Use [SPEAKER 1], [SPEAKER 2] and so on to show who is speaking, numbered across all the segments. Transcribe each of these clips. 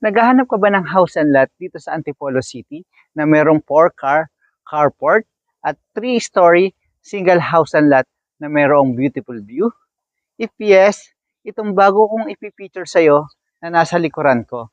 [SPEAKER 1] Naghahanap ka ba ng house and lot dito sa Antipolo City na merong 4-car carport at 3-story single house and lot na merong beautiful view? If yes, itong bago kong ipipicture sa'yo na nasa likuran ko.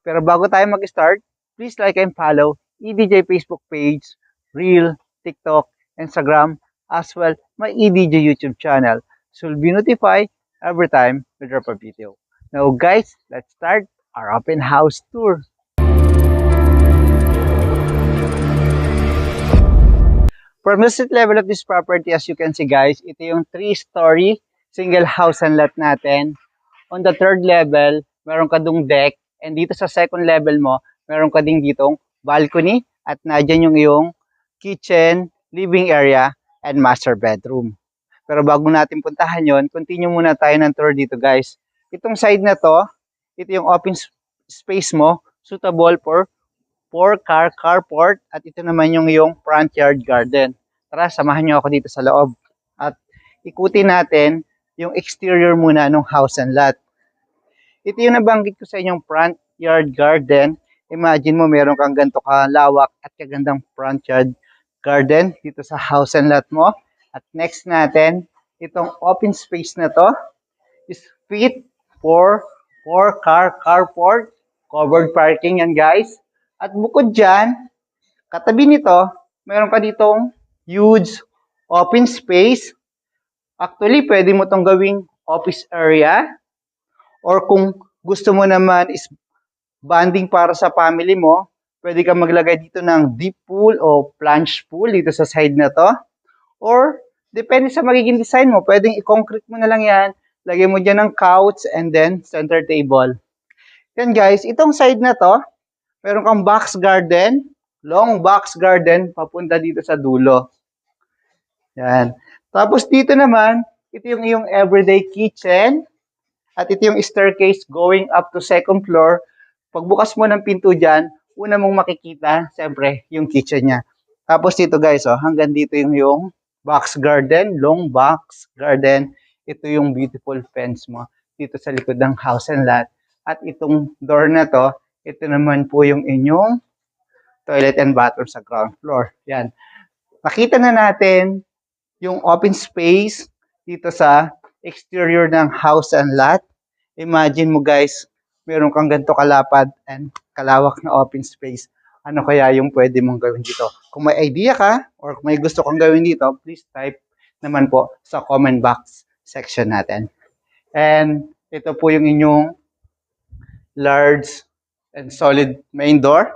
[SPEAKER 1] Pero bago tayo mag-start, please like and follow EDJ Facebook page, Reel, TikTok, Instagram, as well my EDJ YouTube channel. So you'll be notified every time we drop a video. Now guys, let's start our open house tour. From the street level of this property, as you can see guys, ito yung 3-story single house and lot natin. On the 3rd level, meron ka dong deck. And dito sa 2nd level mo, meron ka ding ditong balcony. At nadyan yung iyong kitchen, living area, and master bedroom. Pero bago natin puntahan yon, continue muna tayo ng tour dito guys. Itong side na to, ito yung open space mo, suitable for 4-car carport. At ito naman yung iyong front yard garden. Tara, samahan nyo ako dito sa loob. At ikutin natin yung exterior muna ng house and lot. Ito yung nabanggit ko sa inyong front yard garden. Imagine mo meron kang ganito kalawak at kagandang front yard garden dito sa house and lot mo. At next natin, itong open space na to is fit for 4-car carport, covered parking yan guys. At bukod dyan, katabi nito, meron ka ditong huge open space. Actually, pwede mo tong gawing office area. Or kung gusto mo naman is bonding para sa family mo, pwede kang maglagay dito ng deep pool o plunge pool dito sa side na to. Or, depende sa magiging design mo, pwedeng i-concrete mo na lang yan. Lagay mo dyan ng couch and then center table. Yan guys, itong side na to, meron kang box garden, long box garden, papunta dito sa dulo. Yan. Tapos dito naman, ito yung iyong everyday kitchen. At ito yung staircase going up to 2nd floor. Pagbukas mo ng pinto dyan, una mong makikita, siyempre, yung kitchen niya. Tapos dito guys, hanggang dito yung box garden, long box garden. Ito yung beautiful fence mo dito sa likod ng house and lot. At itong door na to, ito naman po yung inyong toilet and bathroom sa ground floor. Yan. Nakita na natin yung open space dito sa exterior ng house and lot. Imagine mo guys, meron kang ganito kalapad and kalawak na open space. Ano kaya yung pwede mong gawin dito? Kung may idea ka or kung may gusto kang gawin dito, please type naman po sa comment box section natin. And ito po yung inyong large and solid main door.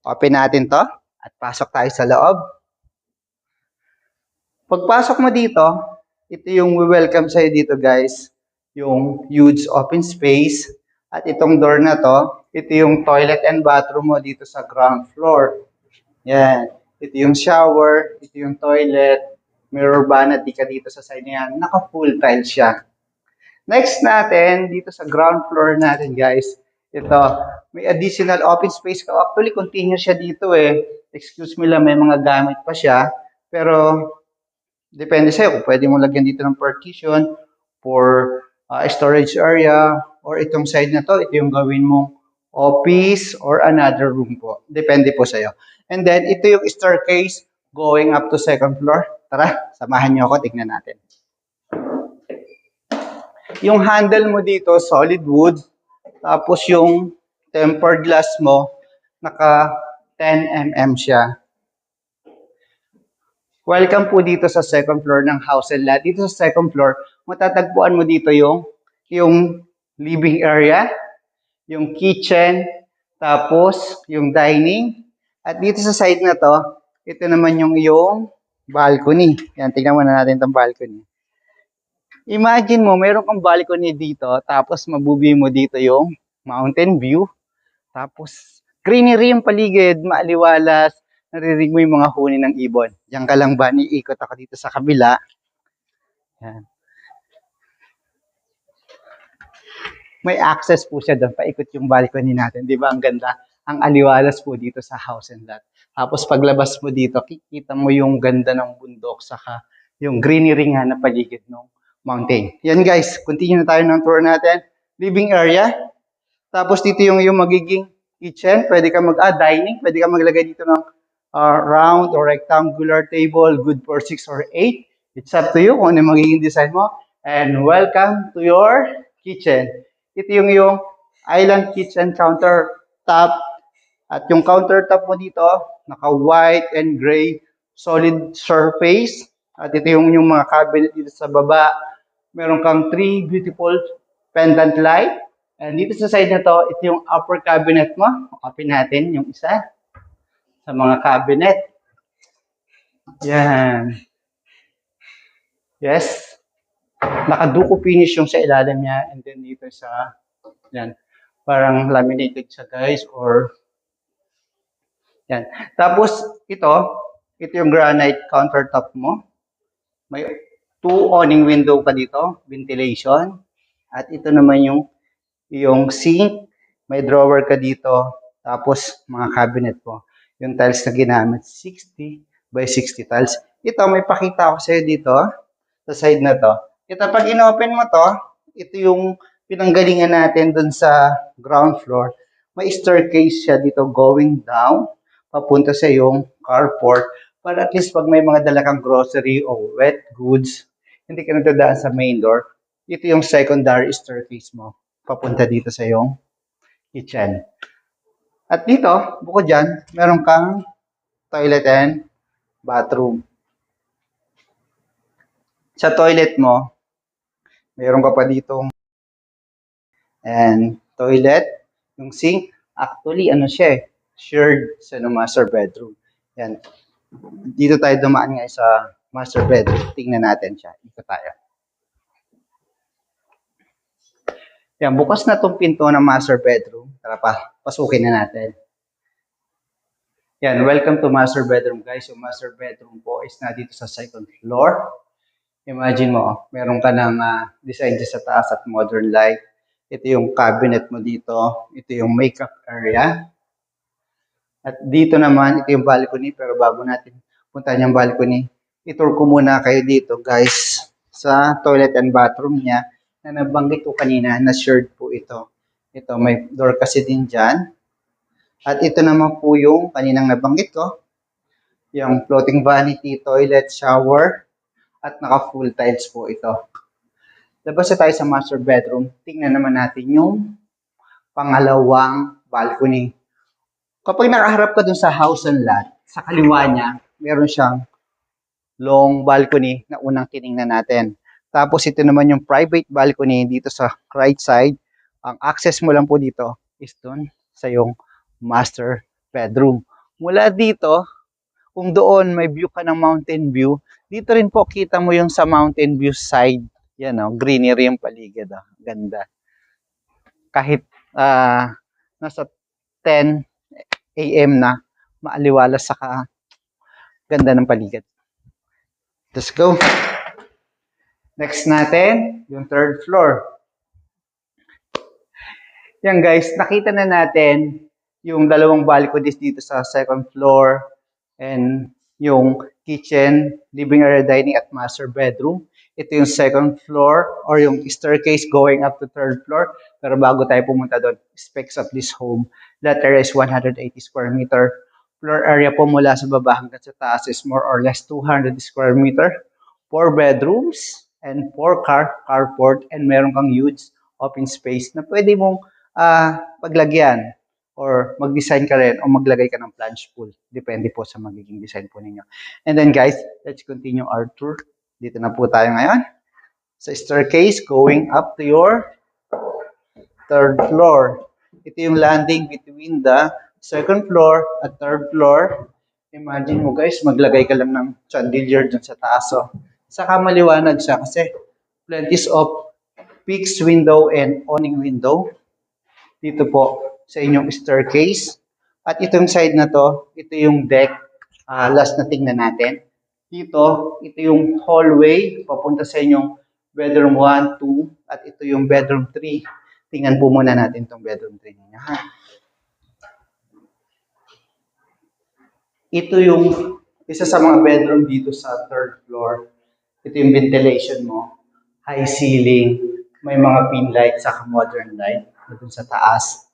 [SPEAKER 1] Open natin to at pasok tayo sa loob. Pagpasok mo dito, ito yung welcome sa'yo dito guys. Yung huge open space. At itong door na to, ito yung toilet and bathroom mo dito sa ground floor. Yan. Ito yung shower, ito yung toilet, mirror vanity ka dito sa side niya. Naka full tile siya. Next natin, dito sa ground floor natin guys, ito, may additional open space ka. Actually, continuous siya dito eh. Excuse me lang, may mga gamit pa siya. Pero, depende sa'yo kung pwede mo lagyan dito ng partition for storage area or itong side na to, ito yung gawin mong office or another room po. Depende po sa'yo. And then, ito yung staircase going up to 2nd floor. Tara, samahan niyo ako, tignan natin. Yung handle mo dito, solid wood. Tapos yung tempered glass mo, naka 10 mm siya. Welcome po dito sa 2nd floor ng house and lot. Dito sa 2nd floor, matatagpuan mo dito yung living area, yung kitchen, tapos yung dining. At dito sa side na to, ito naman yung balcony. Yan, tingnan muna natin itong balcony. Imagine mo, meron kang balcony dito, tapos mabubi mo dito yung mountain view. Tapos, greenery yung paligid, maaliwalas, naririnig mo yung mga huni ng ibon. Diyan ka lang ba, niikot ako dito sa kabila. Yan. May access po siya doon, paikot yung balcony natin. Di ba, ang ganda? Ang aliwalas po dito sa house and lot. Tapos, paglabas mo dito, kikita mo yung ganda ng bundok, saka yung greenery nga na paligid ng mountain. Yan guys, continue na tayo ng tour natin. Living area. Tapos dito yung magiging kitchen. Pwede ka dining. Pwede ka maglagay dito ng round or rectangular table. Good for 6 or 8. It's up to you kung ano yung magiging design mo. And welcome to your kitchen. Ito yung island kitchen countertop. At yung countertop mo dito, naka-white and gray solid surface. At ito yung mga cabinet dito sa baba. Meron kang 3 beautiful pendant light. And dito sa side na to, ito yung upper cabinet mo. Open natin yung isa sa mga cabinet. Yan. Yes. Nakaduko finish yung sa ilalim niya. And then dito sa, yan, parang laminated siya guys. Or, yan. Tapos, ito yung granite countertop mo. May 2 awning window ka dito, ventilation. At ito naman yung sink, may drawer ka dito, tapos mga cabinet mo. Yung tiles na ginamit, 60 by 60 tiles. Ito, may pakita ako sa'yo dito, sa side na to. Ito, pag in-open mo to, ito yung pinanggalingan natin dun sa ground floor. May staircase siya dito going down, papunta sa yung carport. Para at least pag may mga dala kang grocery o wet goods, hindi ka nagdadaan sa main door. Ito yung secondary staircase mo, papunta dito sa yung kitchen. At dito, bukod dyan, meron kang toilet and bathroom. Sa toilet mo, meron ka pa ditong and toilet, yung sink, actually, ano siya shared sa master bedroom. Yan. Dito tayo dumaan nga sa master bedroom. Tingnan natin siya. Dito tayo. Yan, bukas na tong pinto ng master bedroom. Tara pasukin na natin. Yan, welcome to master bedroom guys. Yung master bedroom po is na dito sa second floor. Imagine mo, meron ka ng design dyan sa taas at modern light. Ito yung cabinet mo dito. Ito yung makeup area. At dito naman, ito yung balcony. Pero bago natin puntahan yung balcony, itour ko muna kayo dito guys sa toilet and bathroom niya na nabanggit ko kanina na shared po ito. Ito, may door kasi din dyan. At ito naman po yung kaninang nabanggit ko. Yung floating vanity, toilet, shower. At naka full tiles po ito. Labas na tayo sa master bedroom. Tingnan naman natin yung pangalawang balcony. Kapag nakaharap ka dun sa house and lot, sa kaliwa niya, meron siyang long balcony na unang tiningnan natin. Tapos ito naman yung private balcony dito sa right side. Ang access mo lang po dito is dun sa yung master bedroom. Mula dito, kung doon may view ka ng mountain view, dito rin po kita mo yung sa mountain view side. Yan o, greenery yung paligid. Ganda. Kahit nasa 10 AM na, maaliwalas sa ganda ng paligid. Let's go. Next natin, yung third floor. Yan guys, nakita na natin yung dalawang balconies dito sa second floor and yung kitchen, living area, dining at master bedroom. Ito yung second floor or yung staircase going up to third floor. Pero bago tayo pumunta doon, specs of this home. That area is 180 square meter. Floor area po mula sa baba hanggang sa taas is more or less 200 square meter. 4 bedrooms and 4 carport and meron kang huge open space na pwede mong paglagyan or mag-design ka rin o maglagay ka ng plunge pool. Depende po sa magiging design po ninyo. And then guys, let's continue our tour. Dito na po tayo ngayon sa staircase going up to your third floor. Ito yung landing between the second floor at third floor. Imagine mo guys, maglagay ka lang ng chandelier dun sa taas. So, saka maliwanag siya kasi plenty of fixed window and awning window. Dito po sa inyong staircase. At itong side na to, ito yung deck. Last na tingnan natin. Dito, ito yung hallway papunta sa inyong bedroom 1, 2, at ito yung bedroom 3. Tingnan po muna natin itong bedroom 3 niya. Ito yung isa sa mga bedroom dito sa third floor. Ito yung ventilation mo. High ceiling. May mga pin light sa modern light dun sa taas.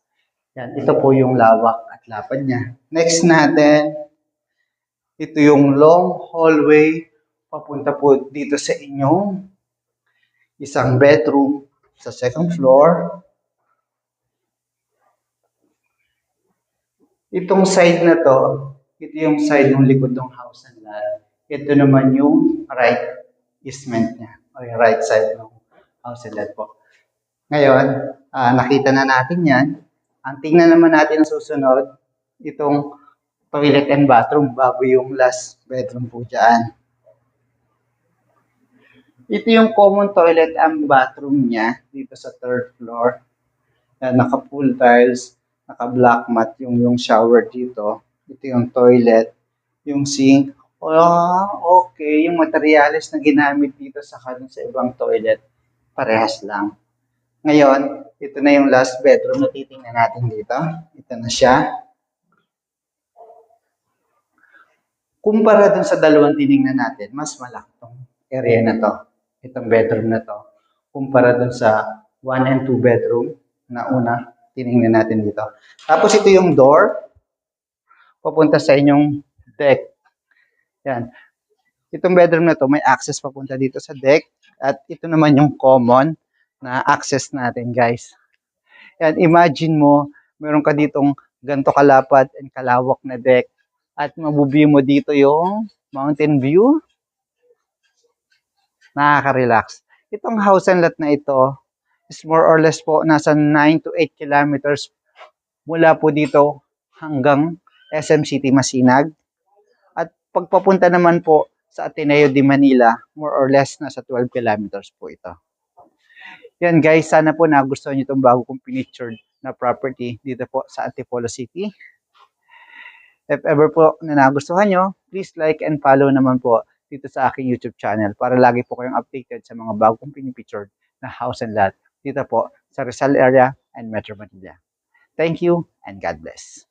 [SPEAKER 1] Yan, ito po yung lawak at lapad niya. Next natin, ito yung long hallway papunta po dito sa inyong isang bedroom sa second floor. Itong side na to, ito yung side ng likod ng house and lot. Ito naman yung right easement niya, o yung right side ng house and lot po. Ngayon, nakita na natin yan. Ang tingnan naman natin ang susunod, itong toilet and bathroom bago yung last bedroom po dyan. Ito yung common toilet and bathroom niya dito sa third floor. Naka-full tiles, naka-black mat yung shower dito. Ito yung toilet, yung sink. Okay, yung materials na ginamit dito sa ibang toilet, parehas lang. Ngayon, ito na yung last bedroom na titingnan natin dito. Ito na siya. Kumpara dun sa dalawang tinignan natin, mas malaki tong area na to. Itong bedroom na to. Kumpara dun sa 1 and 2 bedroom na una, tinignan natin dito. Tapos ito yung door, papunta sa inyong deck. Yan. Itong bedroom na to, may access papunta dito sa deck. At ito naman yung common na access natin, guys. Yan, imagine mo, meron ka ditong ganito kalapad and kalawak na deck. At mabubi mo dito yung mountain view. Nakaka-relax. Itong house and lot na ito is more or less po nasa 9 to 8 kilometers mula po dito hanggang SM City Masinag. At pagpapunta naman po sa Ateneo de Manila, more or less nasa 12 kilometers po ito. Yan guys, sana po nagustuhan nyo itong bago kong pinictured na property dito po sa Antipolo City. If ever po na nagustuhan nyo, please like and follow naman po dito sa aking YouTube channel para lagi po kayong updated sa mga bagong pinipictured na house and lot dito po sa Rizal area and Metro Manila. Thank you and God bless.